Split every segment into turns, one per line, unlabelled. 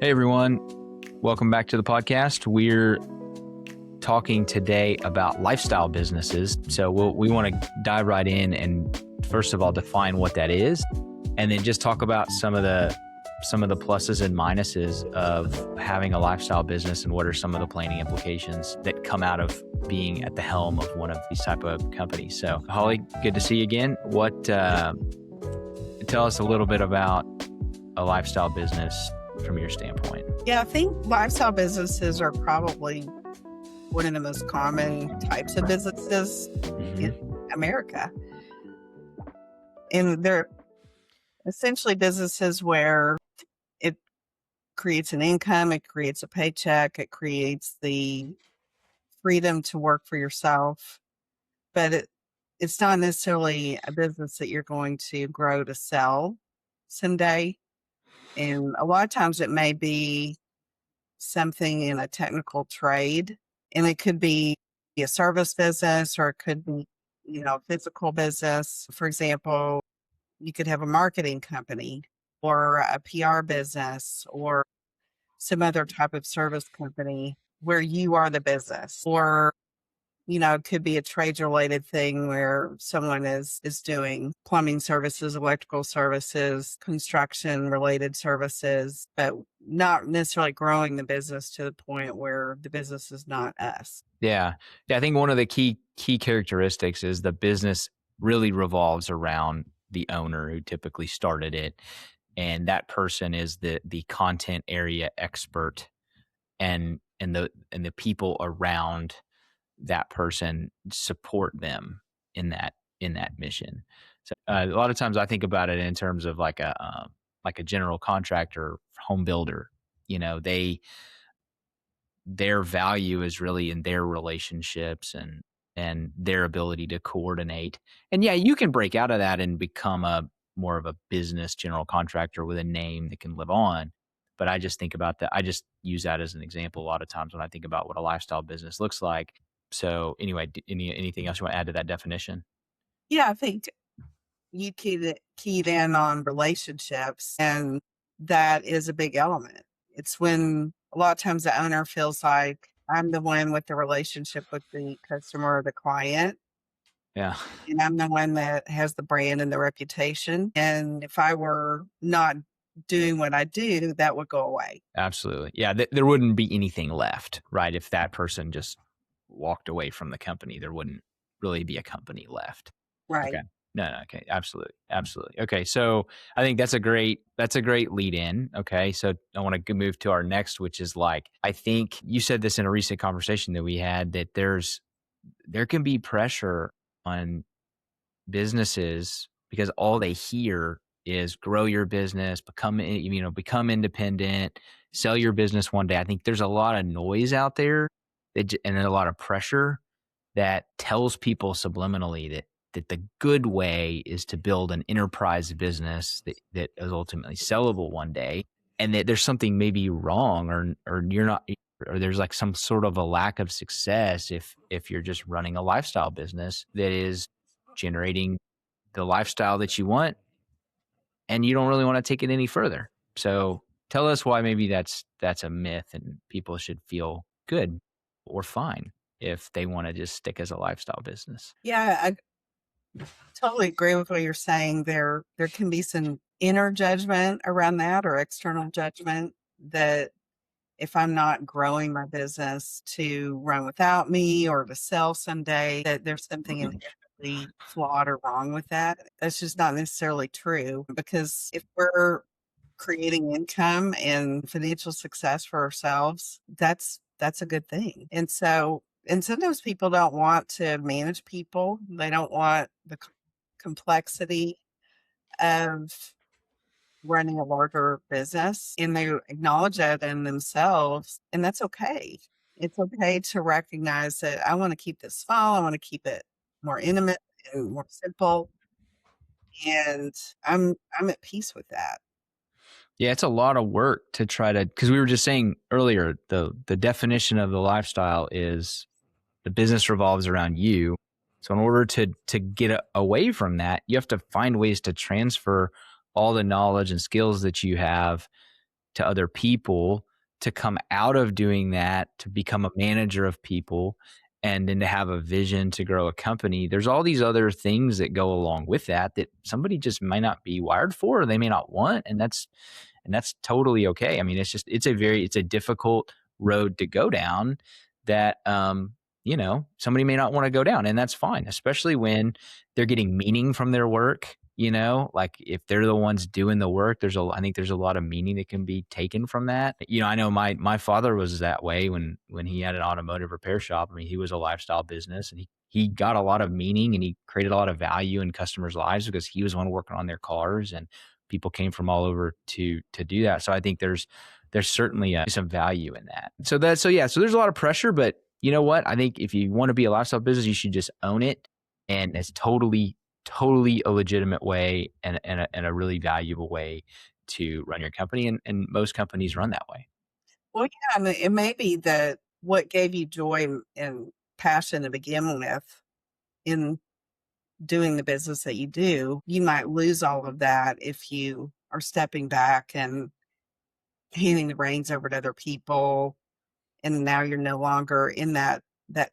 Hey everyone, welcome back to the podcast. We're talking today about lifestyle businesses. So we want to dive right in and first of all define what that is, and then just talk about some of the pluses and minuses of having a lifestyle business and what are some of the planning implications that come out of being at the helm of one of these type of companies. So Holly, good to see you again. Tell us a little bit about a lifestyle business from your standpoint.
Yeah, I think lifestyle businesses are probably one of the most common types of businesses in America. And they're essentially businesses where it creates an income, it creates a paycheck, it creates the freedom to work for yourself. But it's not necessarily a business that you're going to grow to sell someday. And a lot of times it may be something in a technical trade, and it could be a service business or it could be, physical business. For example, you could have a marketing company or a PR business or some other type of service company where you are the business, or it could be a trades related thing where someone is doing plumbing services, electrical services, construction related services, but not necessarily growing the business to the point where the business is not us.
Yeah. I think one of the key characteristics is the business really revolves around the owner who typically started it. And that person is the content area expert, and the people around that person support them in that mission. So a lot of times I think about it in terms of like a general contractor, home builder. Their value is really in their relationships and their ability to coordinate. And yeah, you can break out of that and become a more of a business general contractor with a name that can live on. But I just think about that. I just use that as an example a lot of times when I think about what a lifestyle business looks like. So anyway, anything else you want to add to that definition?
Yeah, I think you keyed in on relationships, and that is a big element. It's when a lot of times the owner feels like I'm the one with the relationship with the customer or the client.
Yeah.
And I'm the one that has the brand and the reputation. And if I were not doing what I do, that would go away.
Absolutely. Yeah. There wouldn't be anything left, right? If that person just walked away from the company, there wouldn't really be a company left.
Right.
Okay. No. Okay. Absolutely. Okay. So I think that's a great lead in. Okay. So I want to move to our next, which is I think you said this in a recent conversation that we had, that there can be pressure on businesses because all they hear is grow your business, become independent, sell your business one day. I think there's a lot of noise out there and a lot of pressure that tells people subliminally that the good way is to build an enterprise business that is ultimately sellable one day, and that there's something maybe wrong or you're not, or there's some sort of a lack of success if you're just running a lifestyle business that is generating the lifestyle that you want and you don't really want to take it any further. So tell us why maybe that's a myth and people should feel good or fine if they want to just stick as a lifestyle business.
Yeah, I totally agree with what you're saying. There can be some inner judgment around that, or external judgment, that if I'm not growing my business to run without me or to sell someday, that there's something inherently flawed or wrong with that. That's just not necessarily true, because if we're creating income and financial success for ourselves, that's a good thing. And sometimes people don't want to manage people. They don't want the complexity of running a larger business, and they acknowledge that in themselves, and that's okay. It's okay to recognize that I want to keep this small. I want to keep it more intimate and more simple, and I'm at peace with that.
Yeah, it's a lot of work to try to, because we were just saying earlier, the definition of the lifestyle is the business revolves around you. So in order to get away from that, you have to find ways to transfer all the knowledge and skills that you have to other people, to come out of doing that, to become a manager of people, and then to have a vision to grow a company. There's all these other things that go along with that that somebody just might not be wired for, or they may not want. And that's totally okay. I mean, it's a difficult road to go down that, somebody may not want to go down, and that's fine, especially when they're getting meaning from their work. Like if they're the ones doing the work, I think there's a lot of meaning that can be taken from that. I know my father was that way when he had an automotive repair shop. I mean, he was a lifestyle business, and he got a lot of meaning, and he created a lot of value in customers' lives because he was the one working on their cars, and people came from all over to do that. So I think there's certainly some value in that. So there's a lot of pressure, but you know what? I think if you want to be a lifestyle business, you should just own it, and it's totally a legitimate way, and a really valuable way to run your company, and most companies run that way.
Well, yeah, and it may be that what gave you joy and passion to begin with in doing the business that you do, you might lose all of that if you are stepping back and handing the reins over to other people, and now you're no longer in that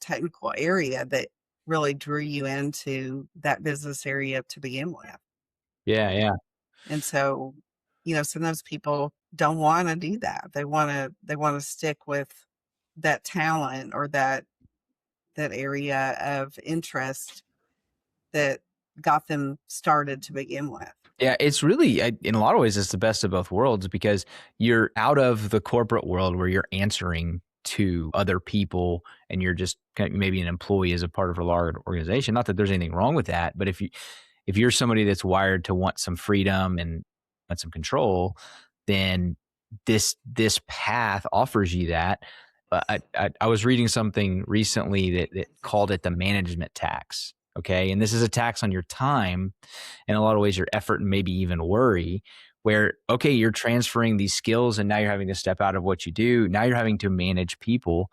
technical area that really drew you into that business area to begin with.
Yeah, yeah.
And so, sometimes people don't wanna do that. They wanna stick with that talent or that area of interest that got them started to begin with.
Yeah, it's really, in a lot of ways, it's the best of both worlds because you're out of the corporate world where you're answering to other people and you're just maybe an employee as a part of a large organization. Not that there's anything wrong with that, but if you're somebody that's wired to want some freedom and want some control, then this path offers you that. I was reading something recently that called it the management tax. Okay, and this is a tax on your time, in a lot of ways, your effort and maybe even worry. Where okay, you're transferring these skills, and now you're having to step out of what you do. Now you're having to manage people,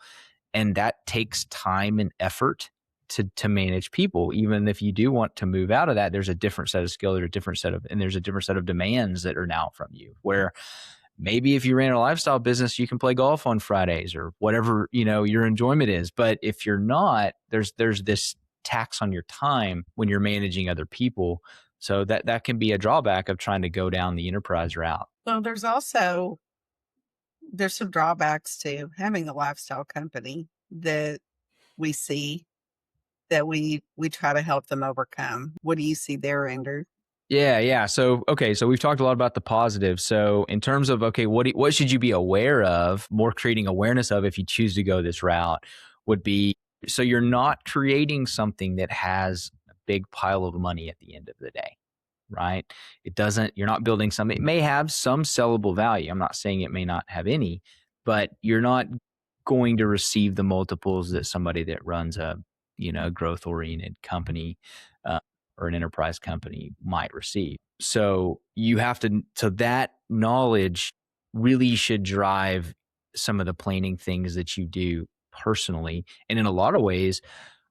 and that takes time and effort to manage people. Even if you do want to move out of that, there's a different set of skills, there's a different set of demands that are now from you. Where maybe if you ran a lifestyle business, you can play golf on Fridays or whatever, your enjoyment is. But if you're not, there's this tax on your time when you're managing other people. So that can be a drawback of trying to go down the enterprise route.
So there's some drawbacks to having a lifestyle company that we see that we try to help them overcome. What do you see there, Andrew?
Yeah, yeah. So, okay, so we've talked a lot about the positives. So, in terms of okay, what should you be aware of, more creating awareness of if you choose to go this route would be so you're not creating something that has a big pile of money at the end of the day, right? You're not building something. It may have some sellable value. I'm not saying it may not have any, but you're not going to receive the multiples that somebody that runs a, growth oriented company uh, or an enterprise company might receive. So so that knowledge really should drive some of the planning things that you do personally. And in a lot of ways,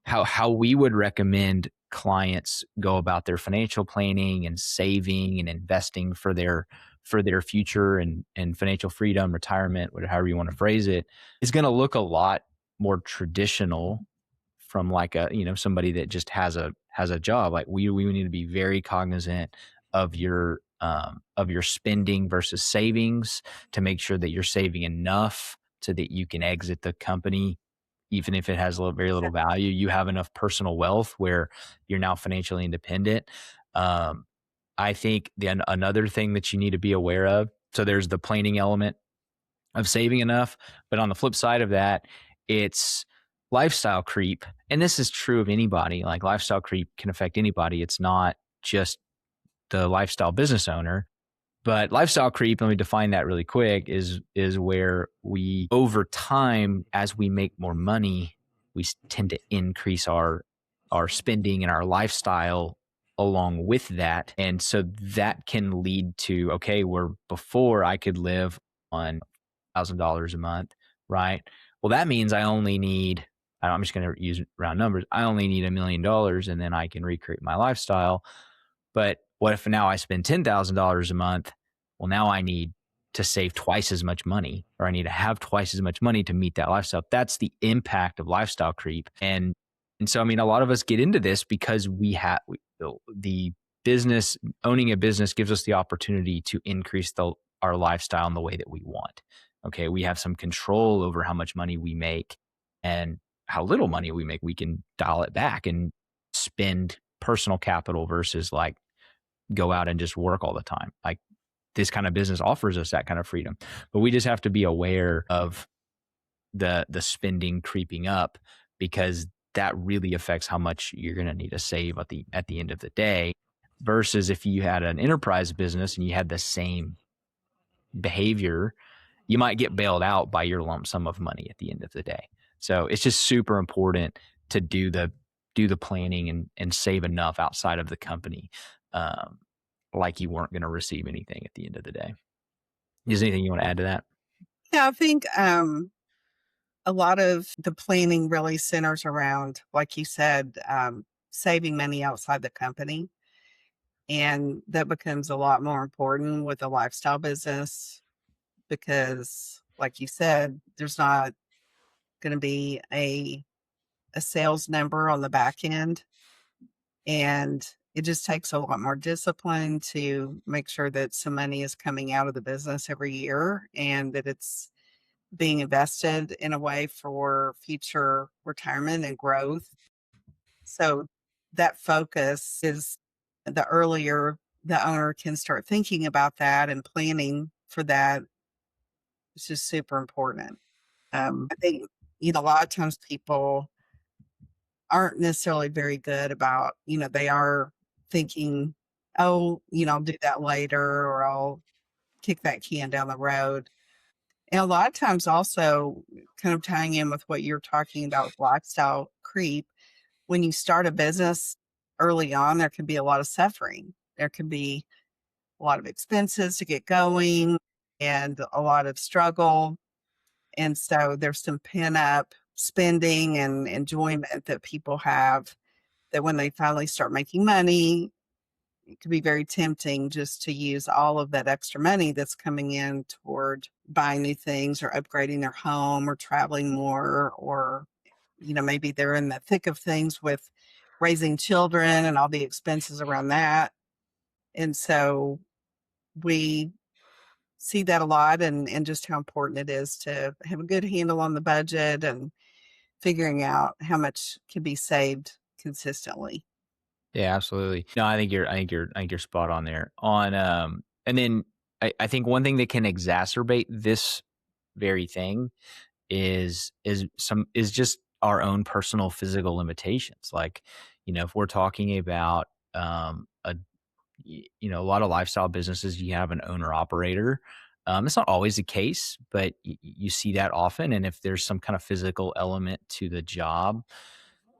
how we would recommend clients go about their financial planning and saving and investing for their future and financial freedom, retirement, whatever, however you want to phrase it, is going to look a lot more traditional from like somebody that just has a job. Like we need to be very cognizant of your spending versus savings to make sure that you're saving enough so that you can exit the company even if it has very little value. You have enough personal wealth where you're now financially independent. um, I think another thing that you need to be aware of, so there's the planning element of saving enough, but on the flip side of that, it's lifestyle creep. And this is true of anybody. Like lifestyle creep can affect anybody. It's not just the lifestyle business owner. But lifestyle creep, let me define that really quick, is where we over time, as we make more money, we tend to increase our spending and our lifestyle along with that. And so that can lead to, okay, where before I could live on $1,000 a month, right? Well, that means I'm just going to use round numbers. I only need $1 million and then I can recreate my lifestyle. But what if now I spend $10,000 a month? Well, now I need to save twice as much money, or I need to have twice as much money to meet that lifestyle. That's the impact of lifestyle creep. And so, I mean, a lot of us get into this because we have the business, owning a business gives us the opportunity to increase our lifestyle in the way that we want. Okay. We have some control over how much money we make and how little money we make. We can dial it back and spend personal capital versus like go out and just work all the time. Like this kind of business offers us that kind of freedom, but we just have to be aware of the spending creeping up, because that really affects how much you're going to need to save at the end of the day, versus if you had an enterprise business and you had the same behavior, you might get bailed out by your lump sum of money at the end of the day. So it's just super important to do the planning and save enough outside of the company, um, like you weren't going to receive anything at the end of the day. Is there anything you want to add to that?
Yeah, I think a lot of the planning really centers around, like you said, saving money outside the company. And that becomes a lot more important with a lifestyle business because, like you said, there's not going to be a sales number on the back end. And it just takes a lot more discipline to make sure that some money is coming out of the business every year and that it's being invested in a way for future retirement and growth. So that focus is the earlier the owner can start thinking about that and planning for that, it's just super important. I think, a lot of times people aren't necessarily very good about, they are thinking, oh, I'll do that later or I'll kick that can down the road. And a lot of times also kind of tying in with what you're talking about with lifestyle creep, when you start a business early on, there can be a lot of suffering. There can be a lot of expenses to get going and a lot of struggle. And so there's some pent up spending and enjoyment that people have that when they finally start making money, it could be very tempting just to use all of that extra money that's coming in toward buying new things or upgrading their home or traveling more, or maybe they're in the thick of things with raising children and all the expenses around that. And so we see that a lot, and just how important it is to have a good handle on the budget and figuring out how much can be saved consistently.
Yeah, absolutely. No, I think you're spot on there. On and then I think one thing that can exacerbate this very thing is just our own personal physical limitations. Like, if we're talking about a lot of lifestyle businesses, you have an owner operator. It's not always the case, but you see that often. And if there's some kind of physical element to the job,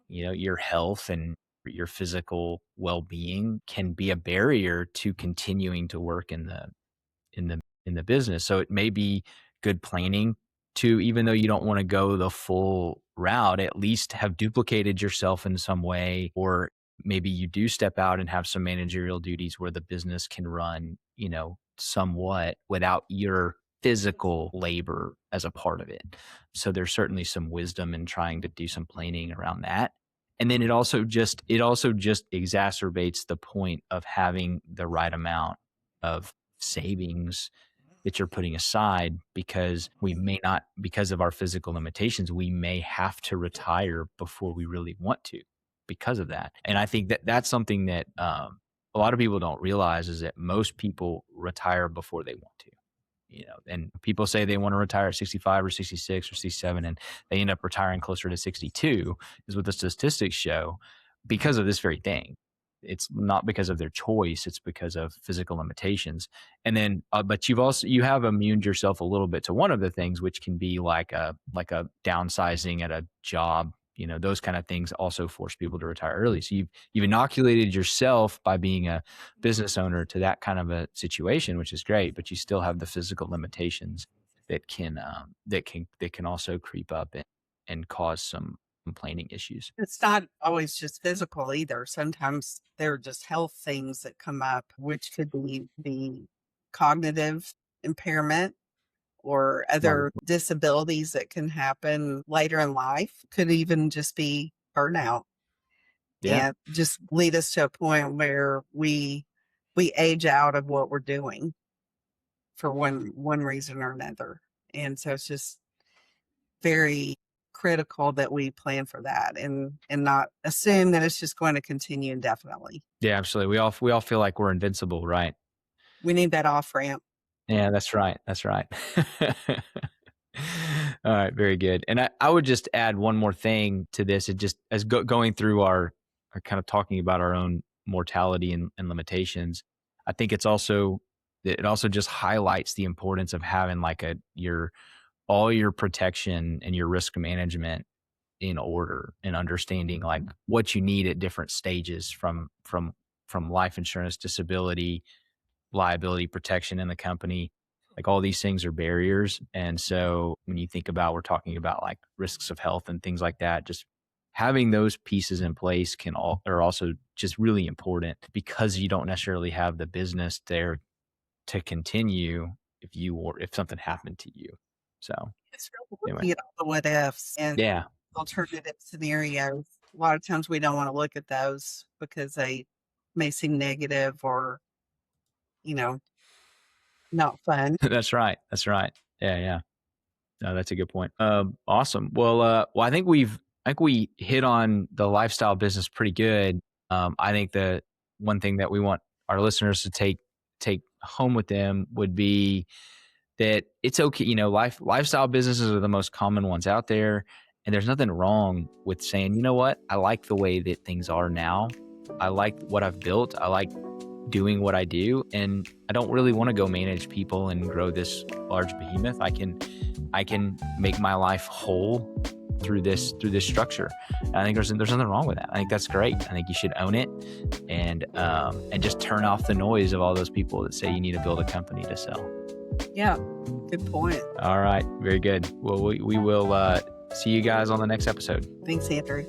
your health and your physical well-being can be a barrier to continuing to work in the business. So it may be good planning to, even though you don't want to go the full route, at least have duplicated yourself in some way, or maybe you do step out and have some managerial duties where the business can run, somewhat without your physical labor as a part of it. So there's certainly some wisdom in trying to do some planning around that. And then it also just exacerbates the point of having the right amount of savings that you're putting aside, because we may not, because of our physical limitations, we may have to retire before we really want to because of that. And I think that that's something that a lot of people don't realize, is that most people retire before they want to. And people say they want to retire at 65 or 66 or 67, and they end up retiring closer to 62, is what the statistics show, because of this very thing. It's not because of their choice, it's because of physical limitations. And then but you have immuned yourself a little bit to one of the things, which can be like a downsizing at a job. Those kind of things also force people to retire early. So you've inoculated yourself by being a business owner to that kind of a situation, which is great, but you still have the physical limitations that can also creep up and cause some complaining issues.
It's not always just physical either. Sometimes there are just health things that come up, which could be cognitive. impairment or
Right.
other disabilities that can happen later in life. Could even just be burnout
Yeah.
and just lead us to a point where we age out of what we're doing for one reason or another. And so it's just very critical that we plan for that and not assume that it's just going to continue indefinitely.
Yeah, absolutely. We all feel like we're invincible, right?
We need that off ramp.
Yeah, that's right. That's right. All right, very good. And I would just add one more thing to this. It just as going through our kind of talking about our own mortality and limitations. I think it also just highlights the importance of having like your all your protection and your risk management in order and understanding like what you need at different stages from life insurance, disability, liability protection in the company. Like all these things are barriers. And so when you think about, we're talking about like risks of health and things like that, just having those pieces in place are also just really important because you don't necessarily have the business there to continue if something happened to you. So
It's really
anyway,
looking at all the what ifs and
yeah,
alternative scenarios. A lot of times we don't want to look at those because they may seem negative or, you know, not fun.
that's right. That's right. Yeah. Yeah. No, that's a good point. Awesome. Well, I think we hit on the lifestyle business pretty good. I think the one thing that we want our listeners to take home with them would be that it's okay. You know, lifestyle businesses are the most common ones out there, and there's nothing wrong with saying, you know what, I like the way that things are now. I like what I've built. I like doing what I do, and I don't really want to go manage people and grow this large behemoth. I can make my life whole through this structure. And I think there's nothing wrong with that. I think that's great. I think you should own it and just turn off the noise of all those people that say you need to build a company to sell.
Yeah, good point.
All right, very good. Well, we will see you guys on the next episode.
Thanks, Andrew.